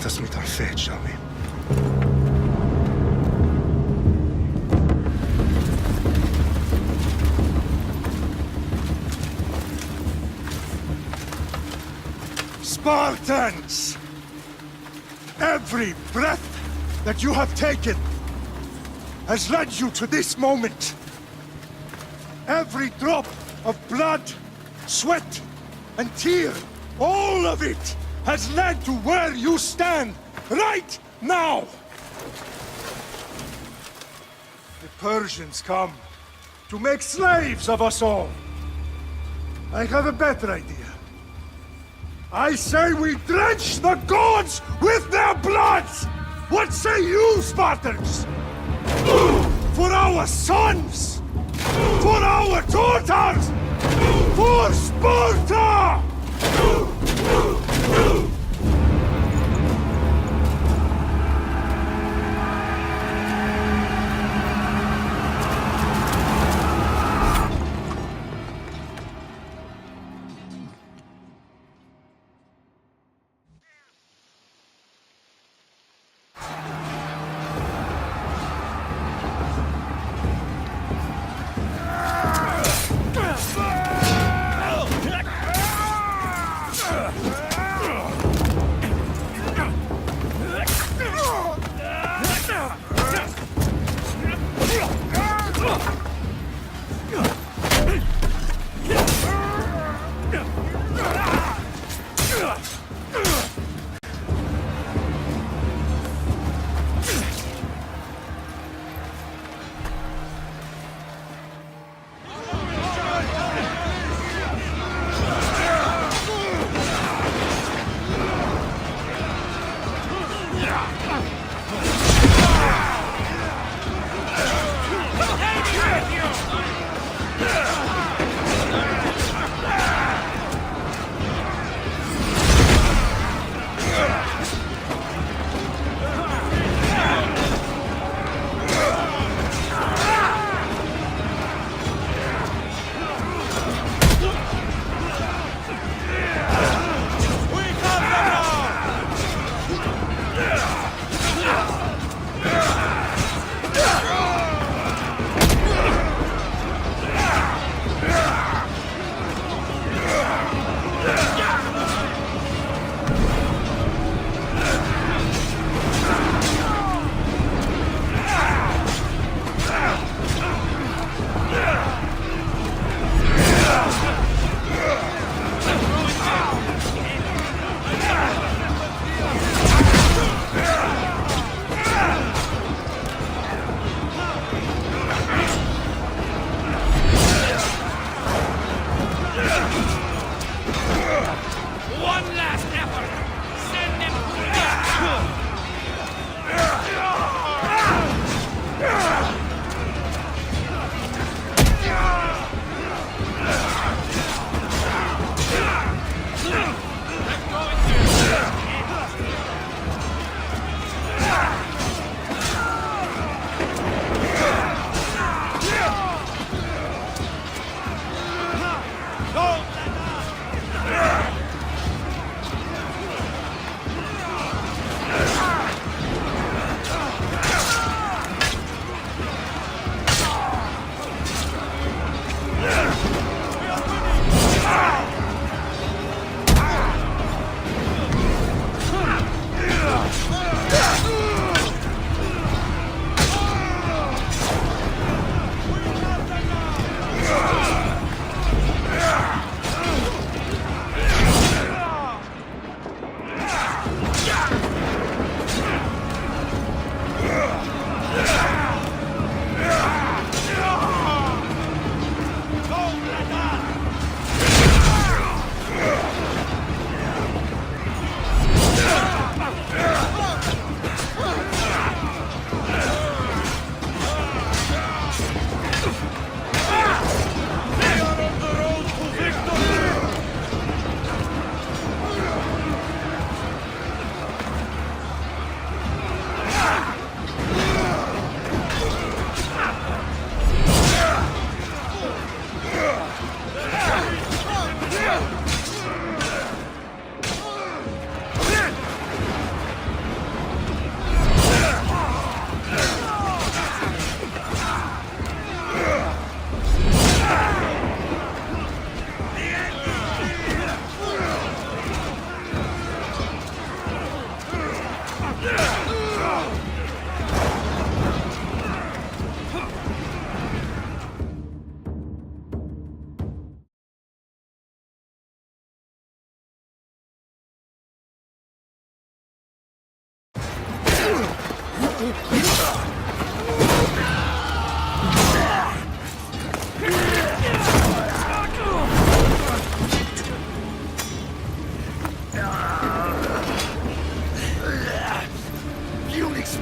Let us meet our fate, shall we? Spartans! Every breath that you have taken has led you to this moment. Every drop of blood, sweat, and tear, all of it has led to where you stand right now. The Persians come to make slaves of us all. I have a better idea. I say we drench the gods with their blood! What say you, Spartans? For our sons! For our daughters! For Sparta!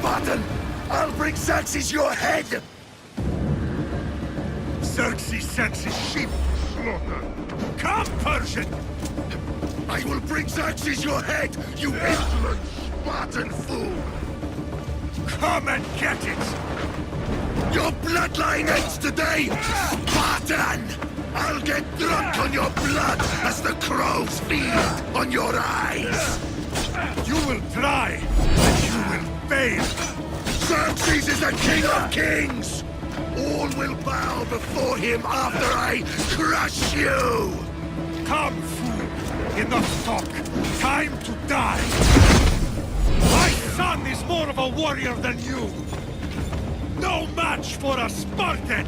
Spartan! I'll bring Xerxes your head! Xerxes sends his sheep to slaughter. Come, Persian! I will bring Xerxes your head, you insolent Spartan fool! Come and get it! Your bloodline ends today, Spartan! I'll get drunk on your blood as the crows feed on your eyes! You will try, but you will fail! Xerxes is the king of kings! All will bow before him after I crush you! Come, fool! Enough talk! Time to die! My son is more of a warrior than you! No match for a Spartan!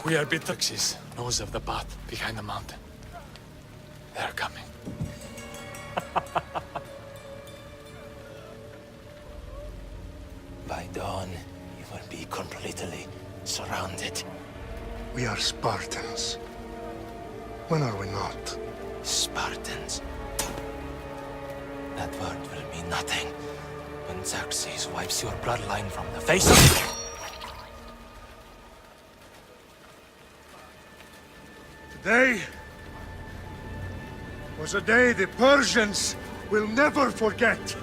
We are Xerxes knows of the path behind the mountain. They're coming. By dawn, you will be completely surrounded. We are Spartans. When are we not? Spartans. That word will mean nothing when Xerxes wipes your bloodline from the face of... Today was a day the Persians will never forget.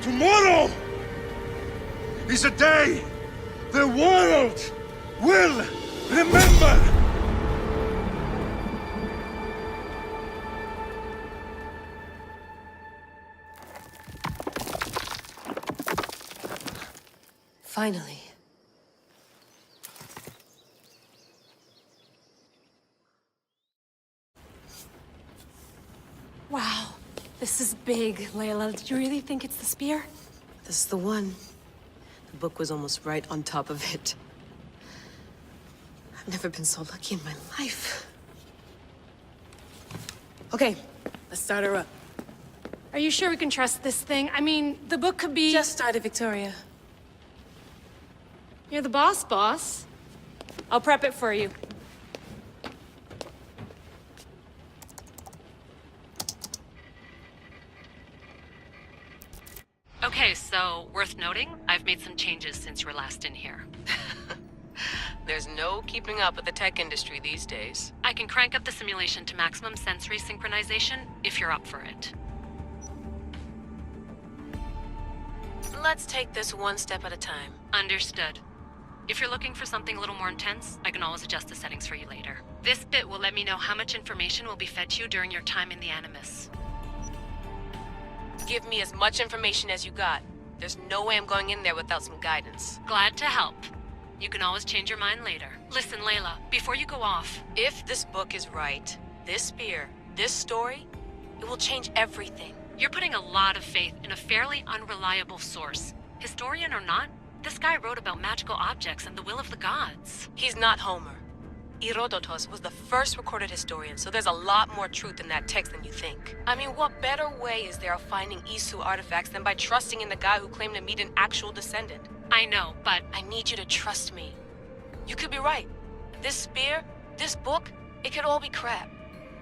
Tomorrow is a day the world will remember. Finally. Wow, this is big, Layla. Did you really think it's the spear? This is the one. The book was almost right on top of it. I've never been so lucky in my life. Okay, let's start her up. Are you sure we can trust this thing? I mean, the book could be... Just started, Victoria. You're the boss. I'll prep it for you. Okay, so worth noting, I've made some changes since you were last in here. There's no keeping up with the tech industry these days. I can crank up the simulation to maximum sensory synchronization if you're up for it. Let's take this one step at a time. Understood. If you're looking for something a little more intense, I can always adjust the settings for you later. This bit will let me know how much information will be fed to you during your time in the Animus. Give me as much information as you got. There's no way I'm going in there without some guidance. Glad to help. You can always change your mind later. Listen, Layla, before you go off... If this book is right, this spear, this story, it will change everything. You're putting a lot of faith in a fairly unreliable source. Historian or not, this guy wrote about magical objects and the will of the gods. He's not Homer. Herodotus was the first recorded historian, so there's a lot more truth in that text than you think. I mean, what better way is there of finding Isu artifacts than by trusting in the guy who claimed to meet an actual descendant? I know, but... I need you to trust me. You could be right. This spear, this book, it could all be crap.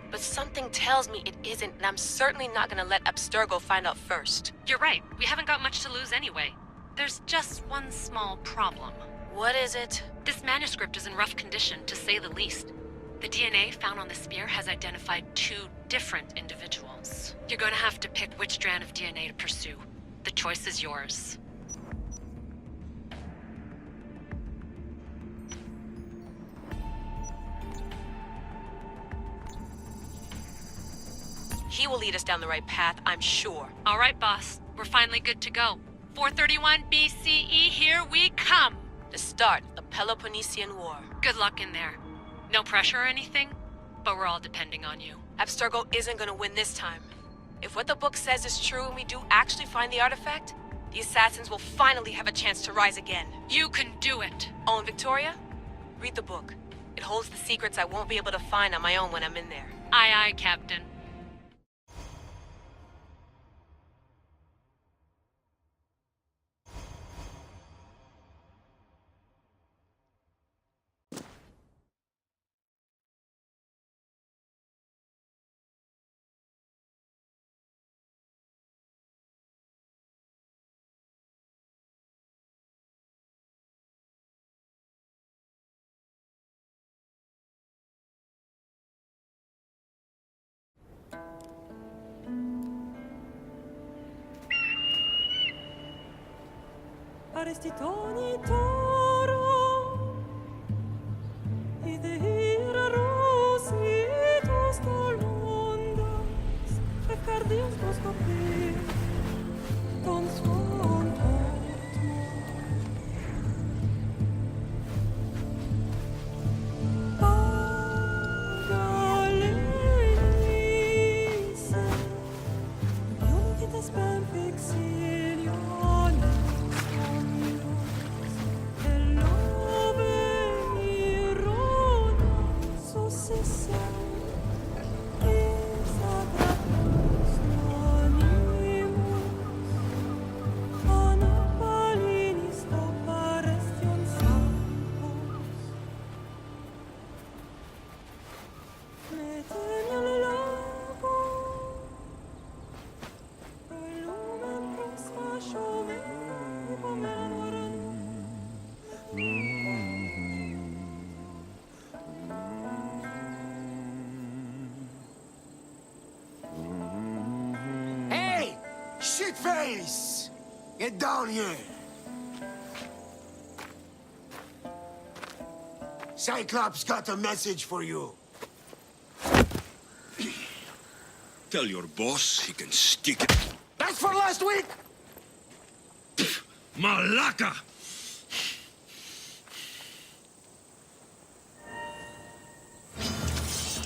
But something tells me it isn't, and I'm certainly not gonna let Abstergo find out first. You're right. We haven't got much to lose anyway. There's just one small problem. What is it? This manuscript is in rough condition, to say the least. The DNA found on the spear has identified 2 different individuals. You're going to have to pick which strand of DNA to pursue. The choice is yours. He will lead us down the right path, I'm sure. All right, boss. We're finally good to go. 431 BCE, here we come! The start of the Peloponnesian War. Good luck in there. No pressure or anything, but we're all depending on you. Abstergo isn't gonna win this time. If what the book says is true and we do actually find the artifact, the assassins will finally have a chance to rise again. You can do it! Oh, and Victoria? Read the book. It holds the secrets I won't be able to find on my own when I'm in there. Aye, aye, Captain. Arrestitoni toro, idehira rositos colondas, fecardios proscopir, ton suon Pagalenise, Ionitas ben vexilionis, Hey! Shitface! Get down here! Cyclops got a message for you. Tell your boss he can stick it. That's for last week! Malaka!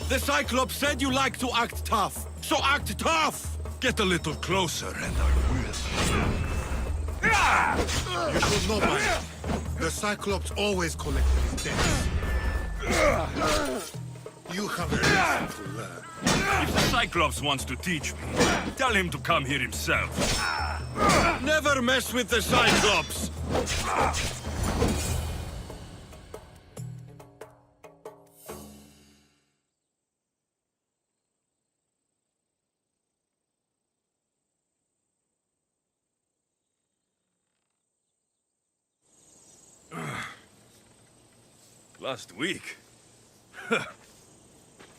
The Cyclops said you like to act tough, so act tough! Get a little closer and I will. You should know by now. The Cyclops always collected his debts. You have a lesson to learn. If the Cyclops wants to teach me, tell him to come here himself. Never mess with the Cyclops! Last week?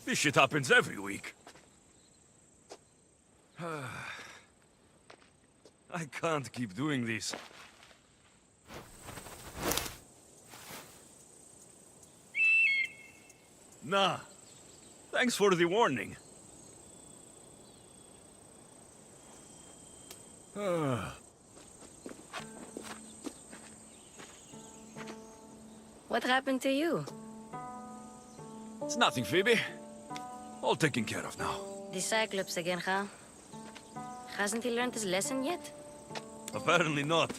This shit happens every week. I can't keep doing this. Nah. Thanks for the warning. What happened to you? It's nothing, Phoebe. All taken care of now. The Cyclops again, huh? Hasn't he learned his lesson yet? Apparently not.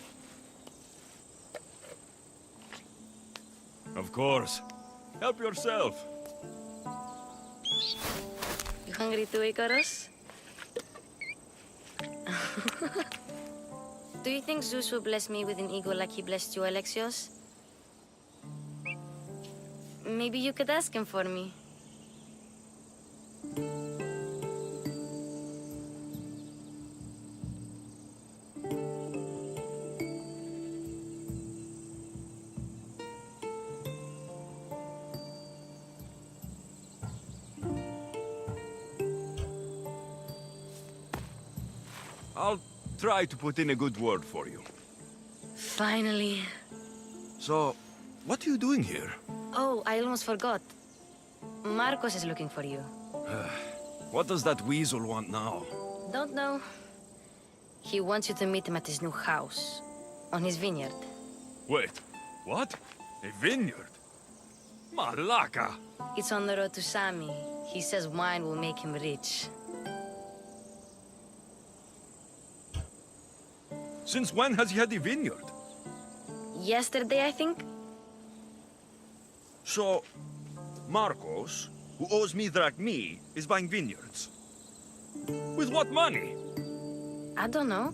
Of course. Help yourself. You hungry too, Icarus? Do you think Zeus will bless me with an ego like he blessed you, Alexios? Maybe you could ask him for me. I'll try to put in a good word for you. Finally. So, what are you doing here? Oh, I almost forgot. Marcos is looking for you. What does that weasel want now? Don't know. He wants you to meet him at his new house. On his vineyard. Wait, what? A vineyard? Malaka! It's on the road to Sami. He says wine will make him rich. Since when has he had a vineyard? Yesterday, I think? So, Marcos, who owes me drachmi, is buying vineyards. With what money? I don't know.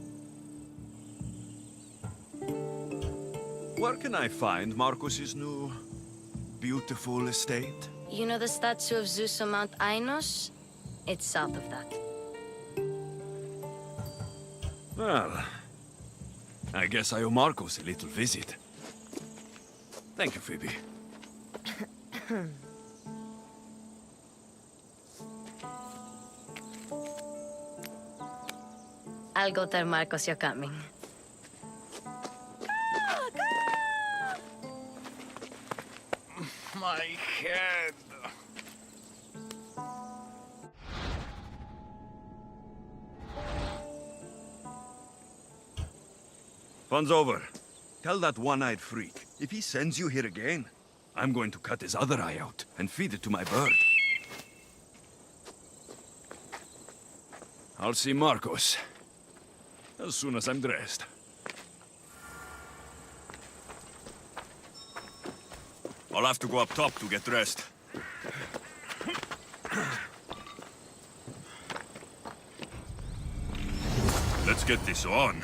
Where can I find Marcos's new, beautiful estate? You know the statue of Zeus on Mount Ainos? It's south of that. Well, I guess I owe Marcos a little visit. Thank you, Phoebe. I'll go tell Marcos you're coming. My head. Fun's over. Tell that one-eyed freak, if he sends you here again, I'm going to cut his other eye out and feed it to my bird. I'll see Marcos as soon as I'm dressed. I'll have to go up top to get dressed. Let's get this on.